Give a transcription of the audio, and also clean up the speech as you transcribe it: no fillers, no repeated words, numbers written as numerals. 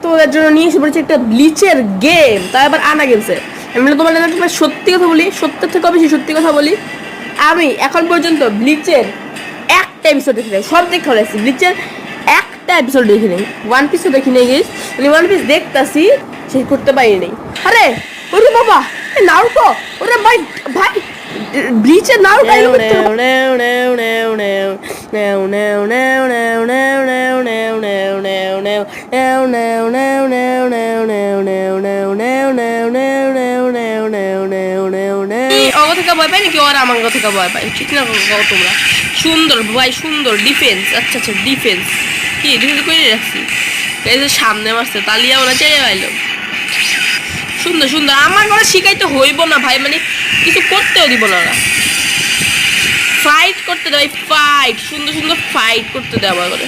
তোমাদের জন্য নিয়ে এসে পড়েছি একটা ব্লিচের গেম, তাই আবার আনা গেমসে। আমি তোমাদের সত্যি কথা বলি, সত্যের থেকে বেশি সত্যি কথা বলি, আমি এখন পর্যন্ত ব্লিচের একটা এপিসোড দেখি নাই, সব দেখে ফেলেছি। ব্লিচের একটা এপিসোড দেখি নাই, ওয়ান পিসও দেখি নাই গেস। মানে ওয়ান পিস দেখতাছি, সেই করতে পারি নাই। আরে ওরে বাবা, নারুতো, ওরে ভাই ভাই, ব্লিচের নারুতো অগ থেকে ভয় পাই নাকি ওরা আমার থেকে ভয় পাই, ঠিক না? তোমরা সুন্দর ভাই, সুন্দর ডিফেন্স। আচ্ছা আচ্ছা, ডিফেন্স কি ডিফেন্স করে রাখছি, এই যে সামনে মারছে তালিয়া ওরা চেয়ে পাইলো। সুন্দর সুন্দর, আমার ঘরে শিখাইতে হইব না ভাই, মানে কিছু করতেও দিব না ওরা। ফাইট করতে দেয়, ফাইট সুন্দর সুন্দর ফাইট করতে দেয় আমার ঘরে।